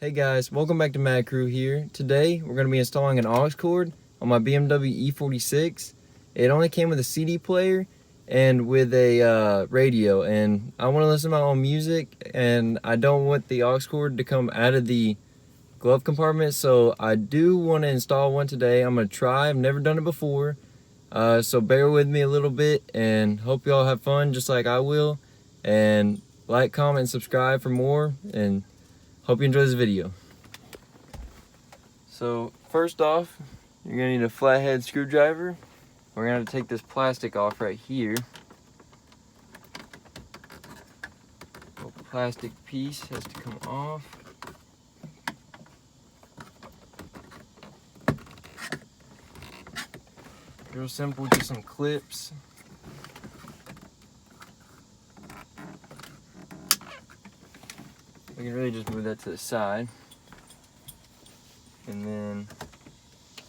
Hey guys, welcome back to Mad Crew here. Today we're going to be installing an aux cord on my BMW E46. It only came with a CD player and with a radio, and I want to listen to my own music and I don't want the aux cord to come out of the glove compartment, so I do want to install one today. I'm going to try. I've never done it before, so bear with me a little bit and hope y'all have fun just like I will, and like, comment, and subscribe for more, and hope you enjoy this video. So first off, you're gonna need a flathead screwdriver. We're gonna have to take this plastic off right here. The plastic piece has to come off. Real simple, just some clips. We can really just move that to the side. And then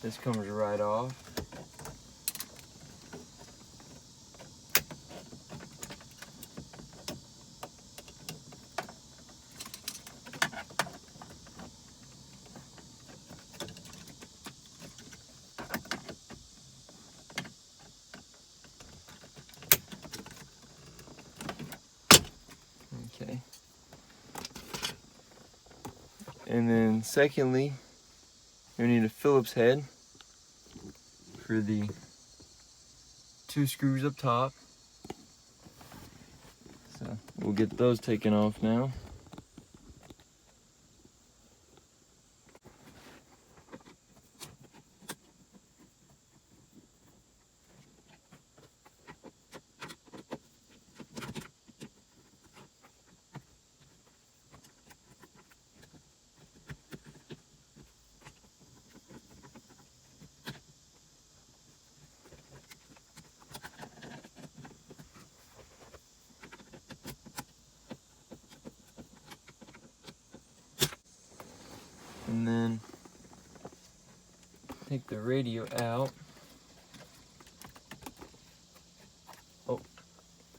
this comes right off. Okay. And then secondly, you need a Phillips head for the 2 screws up top. So we'll get those taken off now. And then take the radio out. Oh,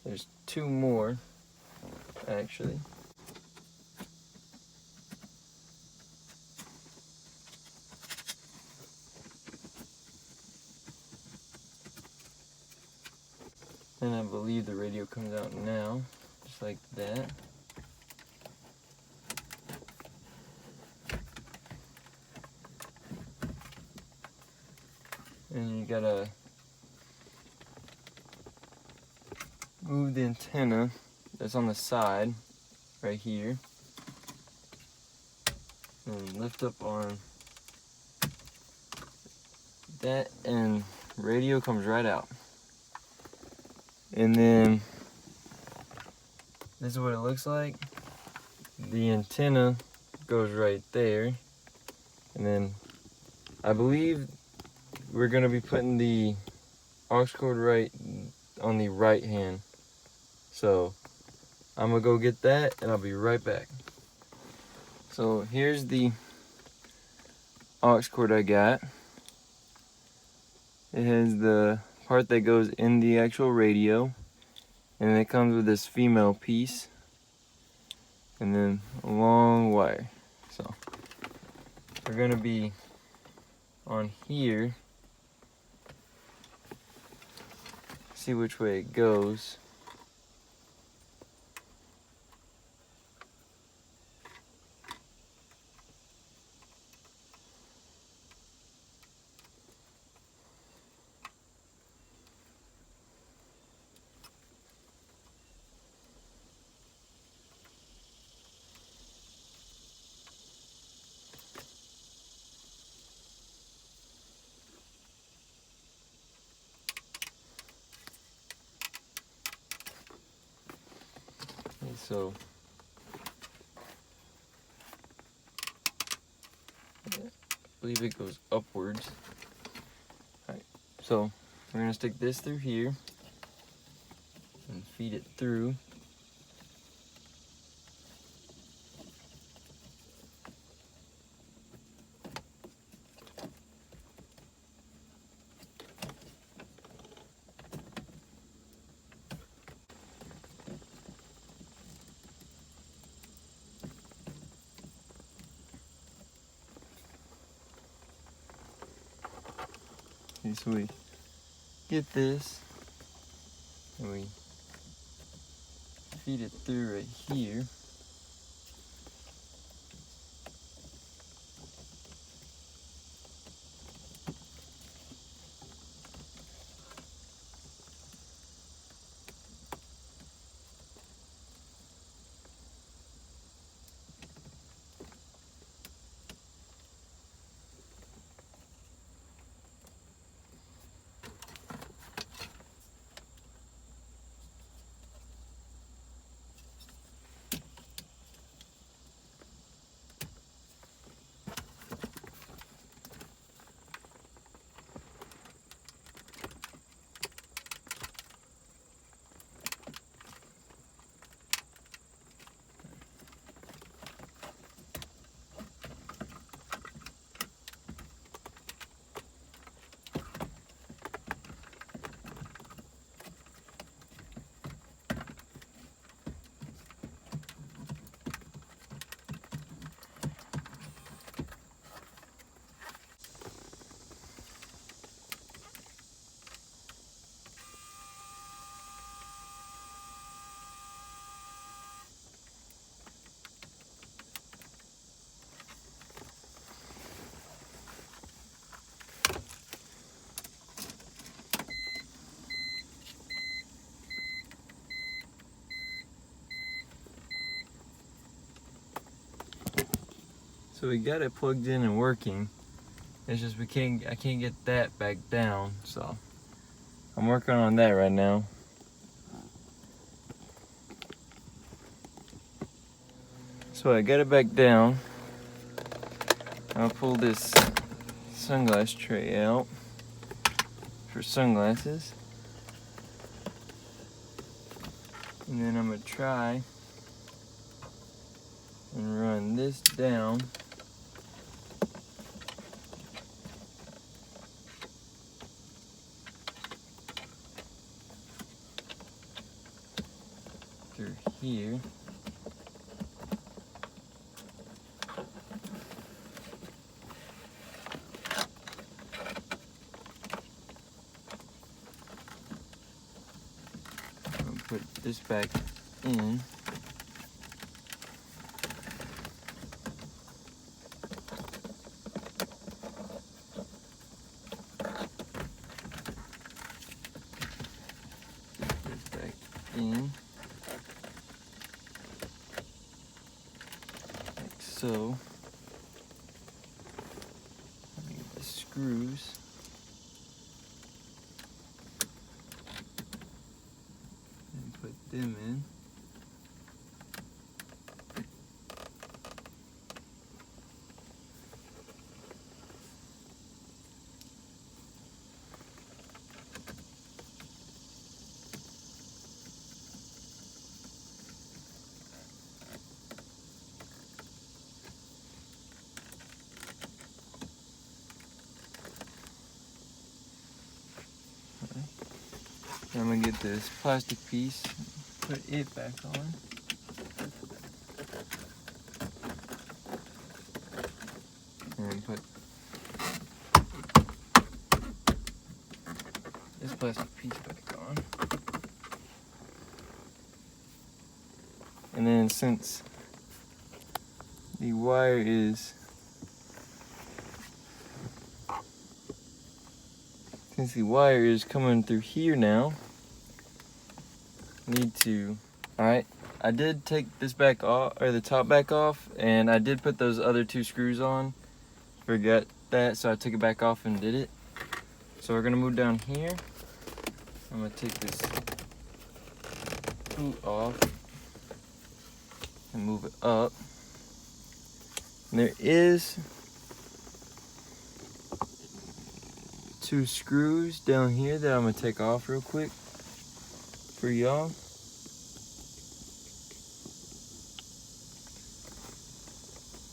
there's 2 more actually. And I believe the radio comes out now, just like that. And you gotta move the antenna that's on the side, right here. And lift up on that, and radio comes right out. And then this is what it looks like. The antenna goes right there. And then I believe we're gonna be putting the aux cord right on the right hand. So I'm gonna go get that and I'll be right back. So here's the aux cord I got. It has the part that goes in the actual radio, and it comes with this female piece and then a long wire. So we're gonna be on here, see which way it goes. Okay, so I believe it goes upwards. Alright, so we're gonna stick this through here and feed it through. See, so we get this and we feed it through right here. So we got it plugged in and working. It's just I can't get that back down, so I'm working on that right now. So I got it back down. I'll pull this sunglass tray out for sunglasses. And then I'm gonna try and run this down through here. I'll put this back in. In like so. Let me get the screws. And put them in. I'm gonna get this plastic piece, put it back on. And put this plastic piece back on. And then since the wire is coming through here now, need to, alright, I did take this back off, or the top back off, and I did put those other two screws on. Forgot that, so I took it back off and did it. So we're gonna move down here. I'm gonna take this boot off and move it up. And there is 2 screws down here that I'm gonna take off real quick for y'all.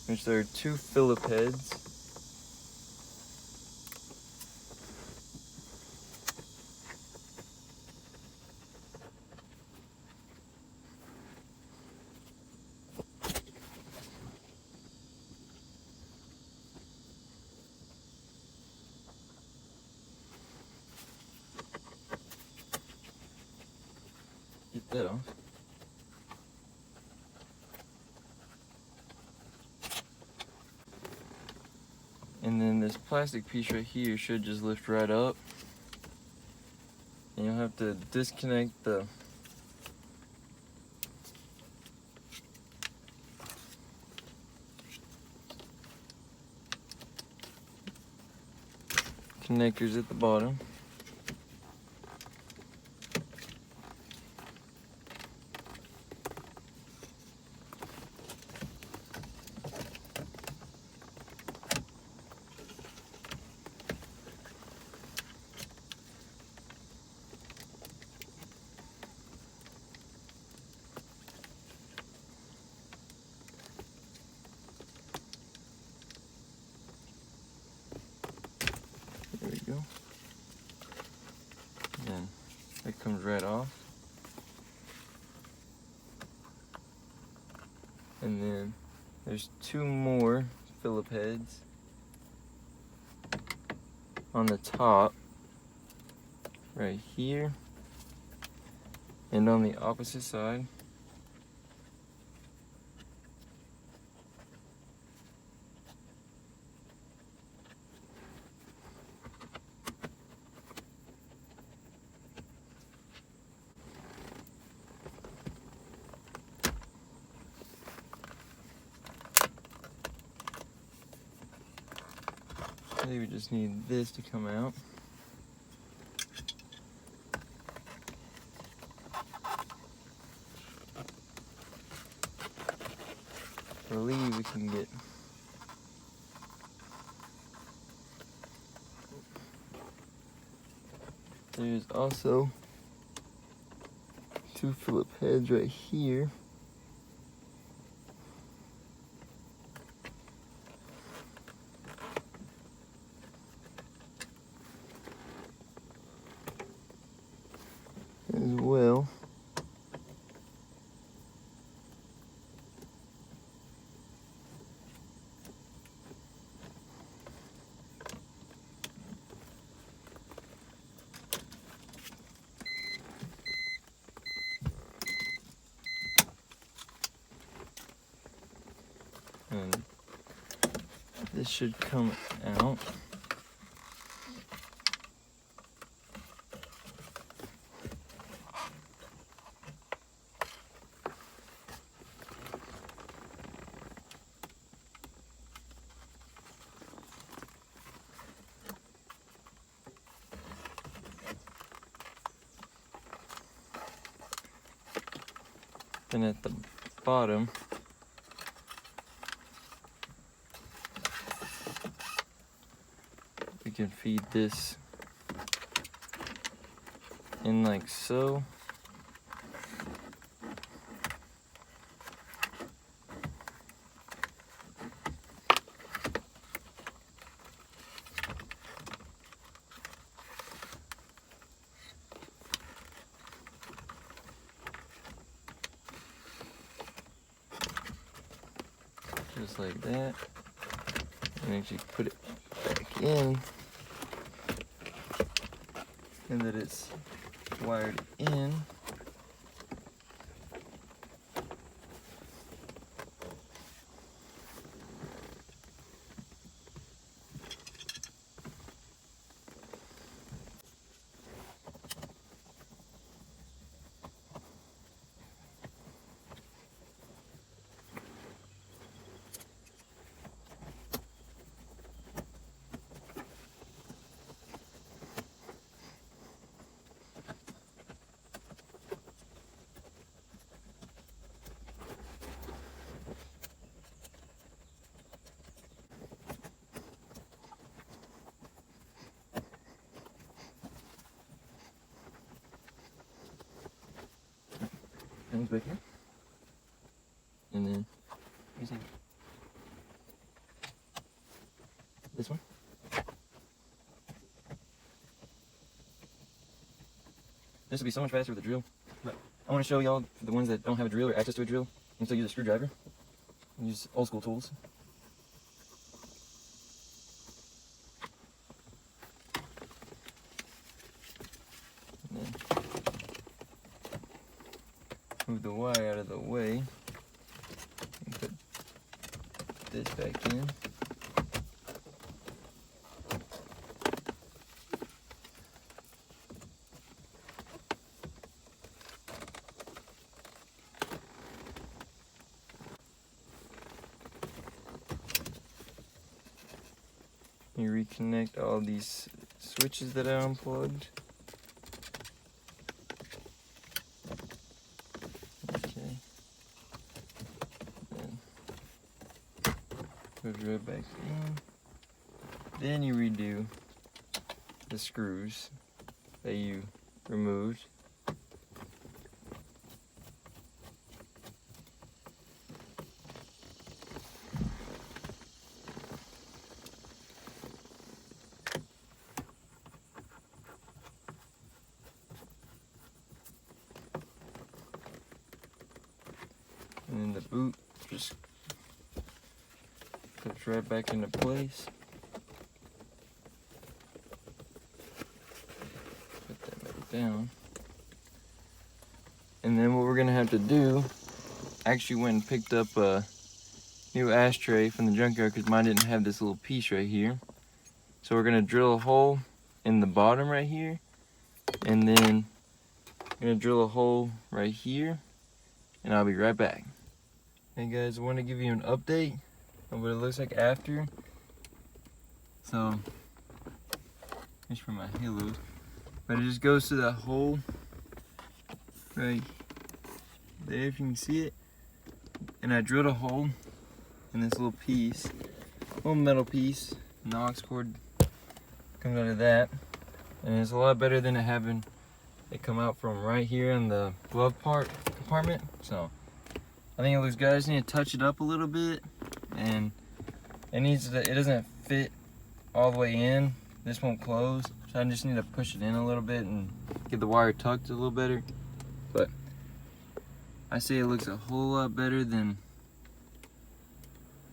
Which there are 2 Phillip heads. that off. And then this plastic piece right here should just lift right up. And you'll have to disconnect the connectors at the bottom. There we go. And that comes right off. And then there's two more Phillip heads on the top, right here, and on the opposite side. I think we just need this to come out. I believe we can get there's also two Phillip heads right here. As well. And this should come out. Then at the bottom, we can feed this in like so. Just like that, and actually put it back in, and that it's wired in. Things back here, and then this one. This will be so much faster with a drill. But I want to show y'all the ones that don't have a drill or access to a drill. You can still use a screwdriver. Use old school tools. move the wire out of the way and put this back in. You reconnect all these switches that I unplugged. Okay. Then goes right back in. Then you redo the screws that you removed. And then the boot just clips right back into place. Put that back down. And then what we're gonna have to do, I actually went and picked up a new ashtray from the junkyard because mine didn't have this little piece right here. So we're gonna drill a hole in the bottom right here, and then I'm gonna drill a hole right here, and I'll be right back. Hey guys, I want to give you an update of what it looks like after. So, just for my halo, but it just goes to that hole right there, if you can see it. And I drilled a hole in this little piece, little metal piece, and the aux cord comes out of that. And it's a lot better than it having it come out from right here in the glove compartment. So I think it looks good. I just need to touch it up a little bit, and it doesn't fit all the way in. This won't close, so I just need to push it in a little bit and get the wire tucked a little better. But I say it looks a whole lot better than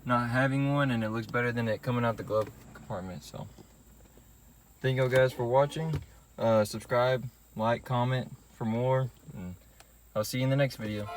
not having one, and it looks better than it coming out the glove compartment. So thank you guys for watching. Subscribe, like, comment for more, and I'll see you in the next video.